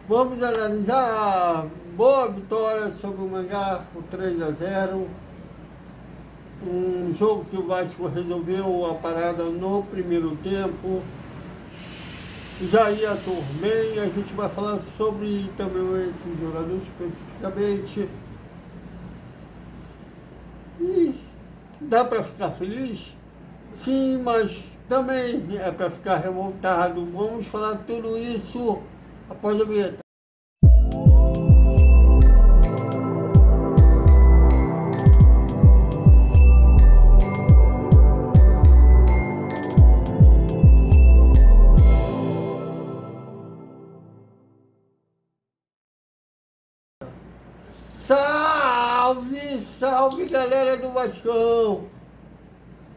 Vamos analisar a boa vitória sobre o Maringá por 3-0. Um jogo que o Vasco resolveu a parada no primeiro tempo. Já ia bem, a gente vai falar sobre também esses jogadores especificamente. E dá para ficar feliz? Sim, mas também é para ficar revoltado. Vamos falar tudo isso após a vinheta. Salve, salve galera do Vascão!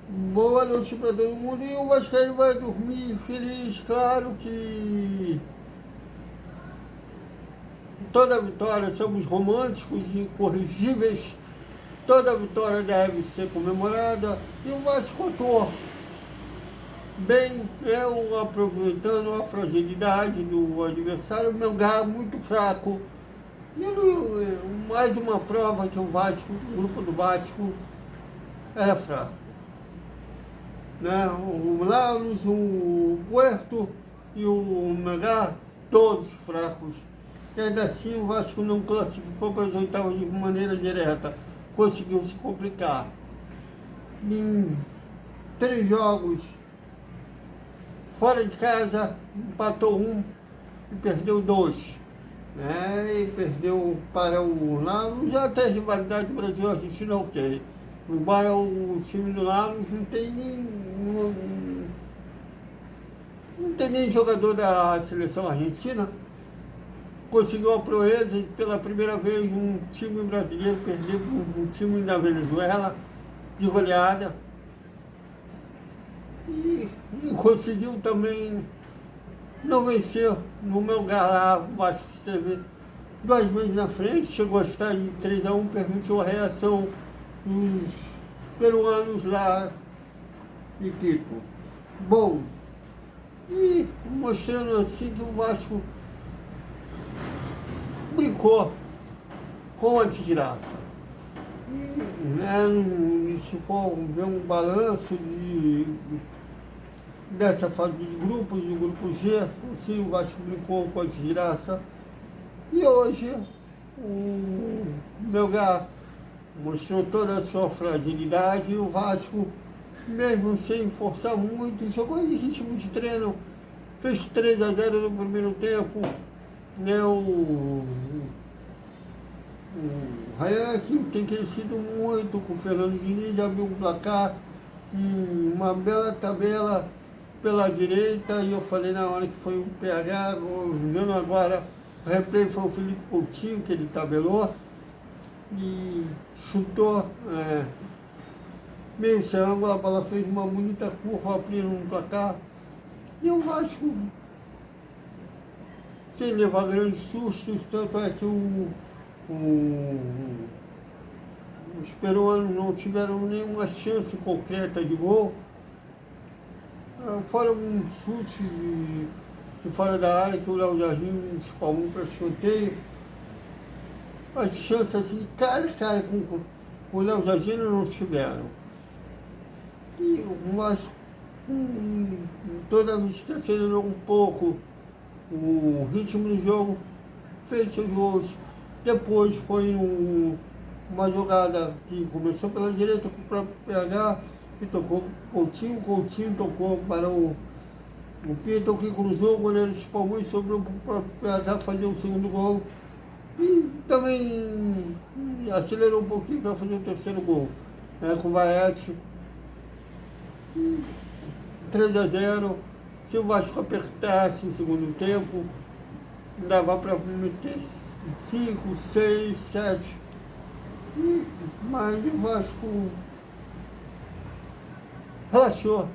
Boa noite para todo mundo e o Vascaíno vai dormir feliz, claro que toda vitória somos românticos e incorrigíveis, toda vitória deve ser comemorada e o Vasco atuou bem, aproveitando a fragilidade do adversário, o Maringá muito fraco. E mais uma prova que o Vasco, o grupo do Vasco, era fraco. Né? O Laros, o Puerto e o Maringá, todos fracos. E ainda assim o Vasco não classificou para as oitavas de maneira direta. Conseguiu se complicar. Em 3 jogos fora de casa, empatou 1 e perdeu 2. Né? E perdeu para o Laros, já tem rivalidade do Brasil Argentina, ok. Embora o time do Laros não tem nem jogador da seleção argentina, conseguiu a proeza e pela primeira vez um time brasileiro perdeu um time da Venezuela de goleada e conseguiu também não venceu no meu lá. O Vasco esteve 2 vezes na frente, chegou a estar em 3-1, permitiu a reação dos peruanos lá de Quito. Bom, e mostrando assim que o Vasco brincou com a desgraça. E se for ver um balanço dessa fase de grupos, do grupo G, assim, o Vasco brincou com a desgraça. E hoje o Maringá mostrou toda a sua fragilidade e o Vasco, mesmo sem forçar muito, jogou em ritmo de treino, fez 3-0 no primeiro tempo. Né? O Rayan, que tem crescido muito com o Fernando Diniz, já viu o placar, uma bela tabela pela direita, e eu falei na hora que foi o PH, vendo agora, o replay foi o Felipe Coutinho, que ele tabelou, e chutou meio ângulo, a bola fez uma bonita curva, abrindo no placar, e o Vasco, sem levar grandes sustos, tanto é que os peruanos não tiveram nenhuma chance concreta de gol. Fora um chute de fora da área que o Léo Jardim espalmou para escanteio. As chances assim, cara com o Léo Jardim não tiveram. E o Vasco, toda vez que acelerou um pouco o ritmo do jogo, fez seus gols. Depois foi uma jogada que começou pela direita com o próprio PH, que tocou Coutinho tocou para o Pinto, que cruzou, o goleiro espalmou e sobrou para o próprio PH fazer o segundo gol. E também acelerou um pouquinho para fazer o terceiro gol, com o Vaete. 3-0. Se o Vasco apertasse o segundo tempo, dava para meter 5, 6, 7. Mas o Vasco relaxou,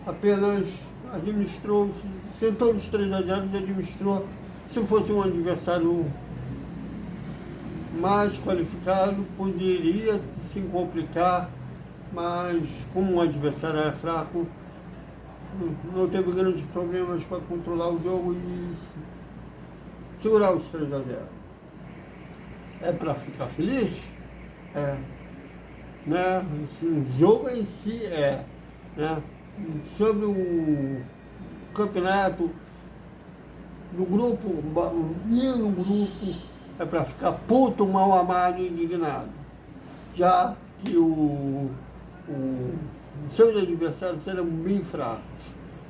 apenas administrou, sentou nos 3-0 e administrou. Se fosse um adversário mais qualificado, poderia se complicar, mas como o adversário é fraco, não teve grandes problemas para controlar o jogo e segurar os 3-0. É para ficar feliz? É. Né? O jogo em si é. Né? Sobre o campeonato do grupo, vir no grupo é para ficar puto, mal amado e indignado. Já que seus adversários eram bem fracos.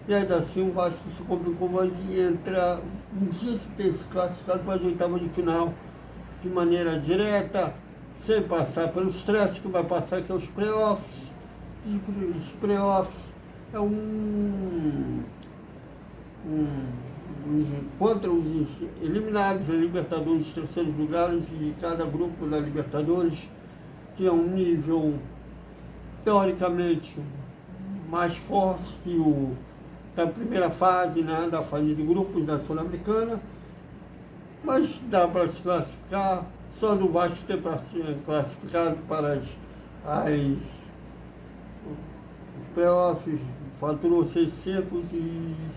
E ainda assim o Vasco se complicou mais e entra, não tinha se ter se classificado para as oitavas de final de maneira direta, sem passar pelo estresse que vai passar, que é os playoffs. Os playoffs é contra os eliminados da Libertadores, terceiros lugares, e cada grupo da Libertadores tinha um nível teoricamente mais forte que o da primeira fase, né, da fase de grupos da Sul-Americana, mas dá para se classificar, só do Vasco ter para ser classificado para os playoffs, faturou R$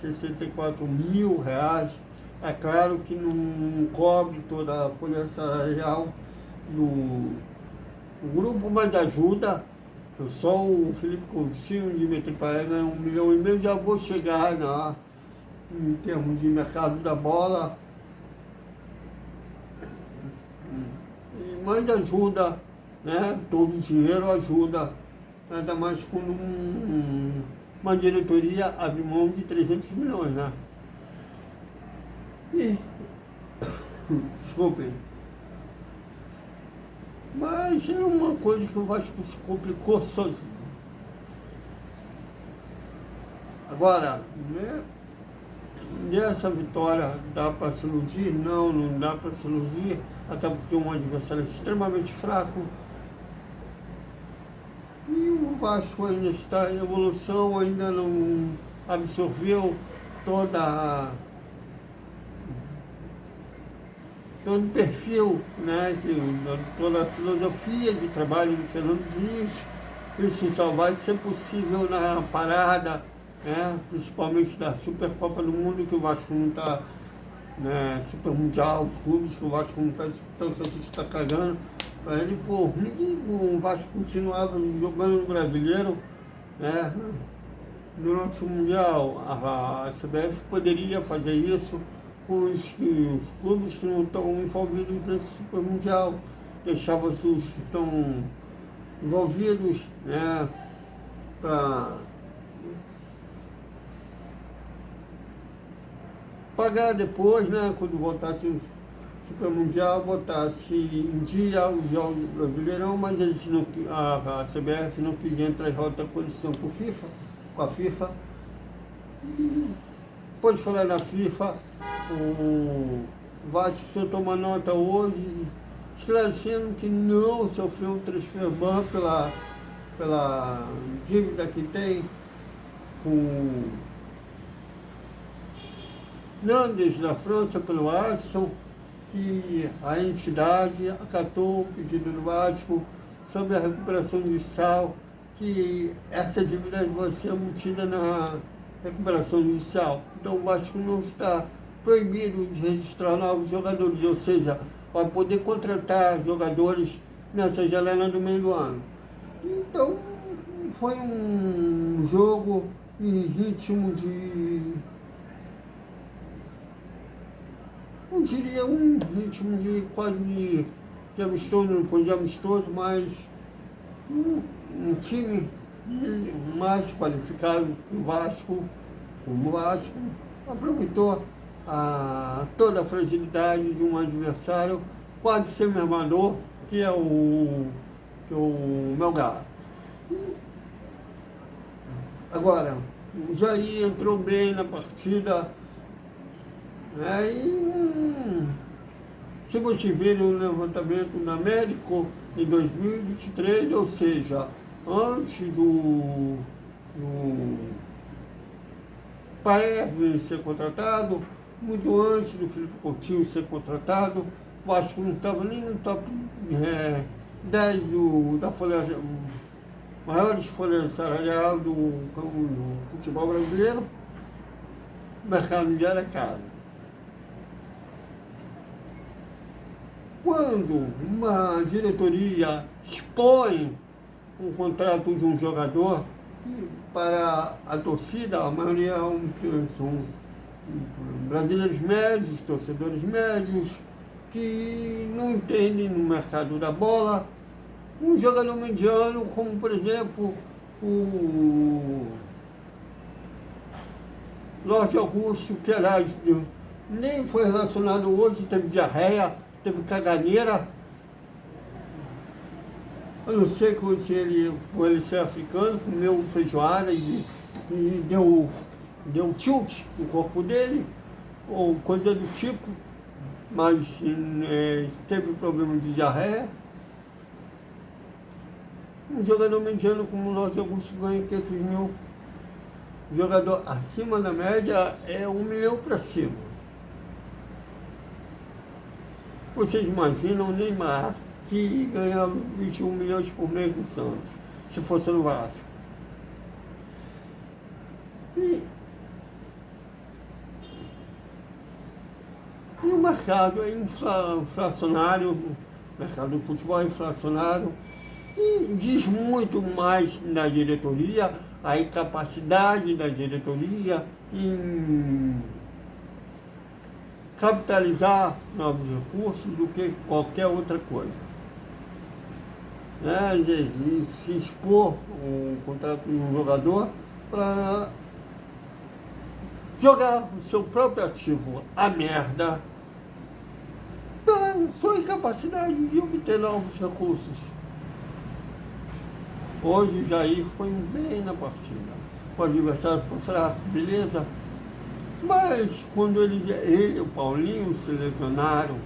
664.000. É claro que não cobre toda a folha salarial do grupo, mas ajuda. Só o Felipe Coutinho de Metripaé ganha R$ 1,5 milhão, já vou chegar em termos de mercado da bola. Mas ajuda, né? Todo o dinheiro ajuda, ainda mais quando uma diretoria abre mão de 300 milhões, né? E, desculpem. Mas era uma coisa que o Vasco se complicou sozinho. Agora, né, nessa vitória dá para se iludir? Não, não dá para se iludir, até porque um adversário extremamente fraco. E o Vasco ainda está em evolução, ainda não absorveu todo o perfil, né, toda a filosofia de trabalho do Fernando Diniz. Isso só vai ser possível na parada, né, principalmente da Supercopa do Mundo, que o Vasco não está, né, Super Mundial, os clubes que o Vasco não está disputando, que a gente está cagando. Para ele, pô, o Vasco continuava jogando no Brasileiro, né, durante o Mundial. A CBF poderia fazer isso com os clubes que não estão envolvidos nesse Super Mundial, deixava os que estão envolvidos, né, para pagar depois, né, quando voltasse o Super Mundial, botasse em dia os jogos do Brasileirão, mas eles não, a CBF não quis entrar em rota colisão com a FIFA. Pode falar na FIFA, o Vasco soltou uma nota hoje esclarecendo que não sofreu um transfer ban pela dívida que tem com Nandes da França, pelo Arson, que a entidade acatou o pedido do Vasco sobre a recuperação judicial, que essa dívida vai ser mantida na recuperação judicial. Então o Vasco não está proibido de registrar novos jogadores, ou seja, vai poder contratar jogadores nessa janela do meio do ano. Então foi um jogo em ritmo de, eu diria, um ritmo de quase de amistoso, não foi de amistoso, mas um time mais qualificado que o Vasco, como o Vasco, aproveitou toda a fragilidade de um adversário quase semi-amador, que é o Melgar. Agora, o Jair entrou bem na partida, né, e se você ver o levantamento na Américo em 2023, ou seja, antes do Paes ser contratado, muito antes do Felipe Coutinho ser contratado, o Vasco não estava nem no top 10 da folha, maiores folhas salarial do futebol brasileiro. O mercado já era caro. quando uma diretoria expõe um contrato de um jogador para a torcida, a maioria são brasileiros médios, torcedores médios, que não entendem no mercado da bola, um jogador mediano, como por exemplo o Jorge Augusto, que aliás nem foi relacionado hoje, teve diarreia, teve caganeira. Eu não sei se ele, por ele ser africano, comeu feijoada e deu tilt no corpo dele, ou coisa do tipo, mas teve problema de diarreia. Um jogador mediano como o Jorge Augusto ganha 500 mil. Jogador acima da média é 1 milhão para cima. Vocês imaginam o Neymar, que ganha 21 milhões por mês no Santos, se fosse no Vasco. E o mercado é inflacionário, o mercado do futebol é inflacionário, e diz muito mais da diretoria, a incapacidade da diretoria em capitalizar novos recursos do que qualquer outra coisa. Às vezes, se expor o contrato de um jogador para jogar o seu próprio ativo à merda pela sua incapacidade de obter novos recursos. Hoje o Jair foi bem na partida. O adversário foi fraco, beleza. Mas quando ele e o Paulinho se lesionaram,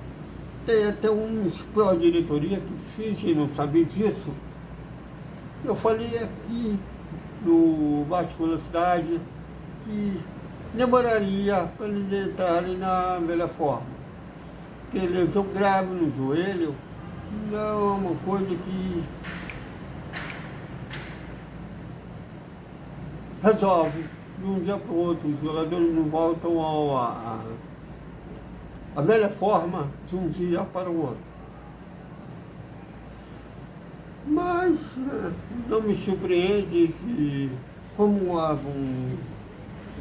tem até uns pró-diretoria que fingem não saber disso. Eu falei aqui no Vasco da Cidade que demoraria para eles entrarem na melhor forma. Porque lesão grave no joelho não é uma coisa que resolve de um dia para o outro. Os jogadores não voltam à velha forma de um dia para o outro. Mas não me surpreende que, como o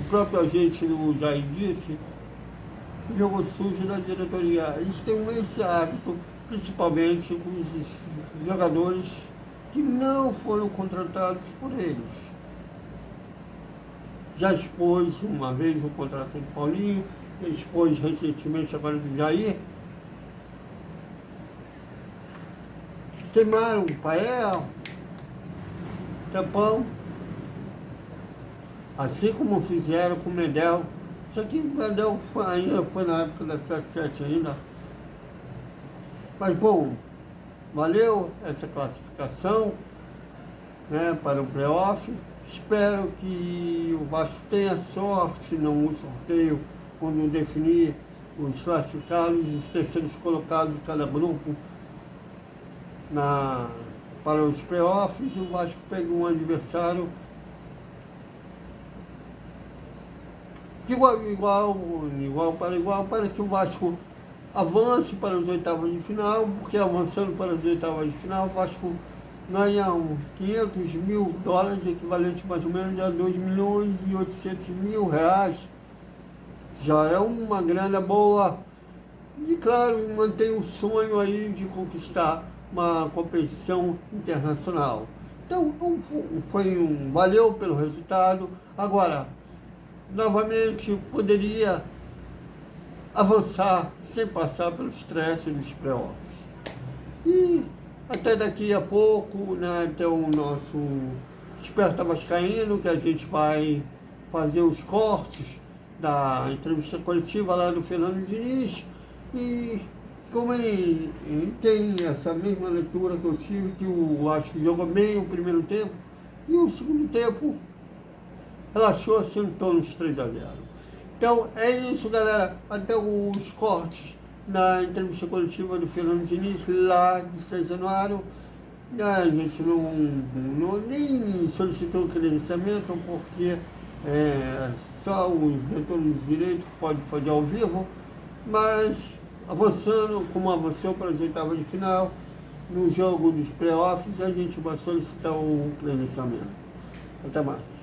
próprio agente do Jair disse, jogo sujo da diretoria. Eles têm esse hábito, principalmente com os jogadores que não foram contratados por eles. Já expôs uma vez o contrato do Paulinho, expôs recentemente agora do Jair. Queimaram o Pael, Tempão, assim como fizeram com o Medel. Isso aqui o Medel ainda foi na época da 77 ainda. Mas bom, valeu essa classificação, né, para o playoff. Espero que o Vasco tenha sorte no sorteio quando definir os classificados, os terceiros colocados de cada grupo para os playoffs. O Vasco pegue um adversário de igual para que o Vasco avance para os oitavos de final, porque avançando para as oitavas de final, o Vasco ganha $500 mil, equivalente mais ou menos a R$2.800.000. Já é uma grana boa. E claro, mantém o sonho aí de conquistar uma competição internacional. Então, valeu pelo resultado. Agora, novamente, poderia avançar sem passar pelo estresse dos playoffs. E até daqui a pouco, né, até o nosso Desperta Vascaíno, que a gente vai fazer os cortes da entrevista coletiva lá do Fernando Diniz. E como ele tem essa mesma leitura que eu tive, que eu acho que jogou bem o primeiro tempo, e o segundo tempo relaxou, sentou nos 3-0. Então é isso, galera. Até os cortes na entrevista coletiva do Fernando Diniz, lá de 6 de janeiro. A gente nem solicitou credenciamento, porque só os diretores de direito podem fazer ao vivo, mas avançando, como avançou para as oitavas de final. No jogo dos playoffs, a gente vai solicitar um credenciamento. Até mais.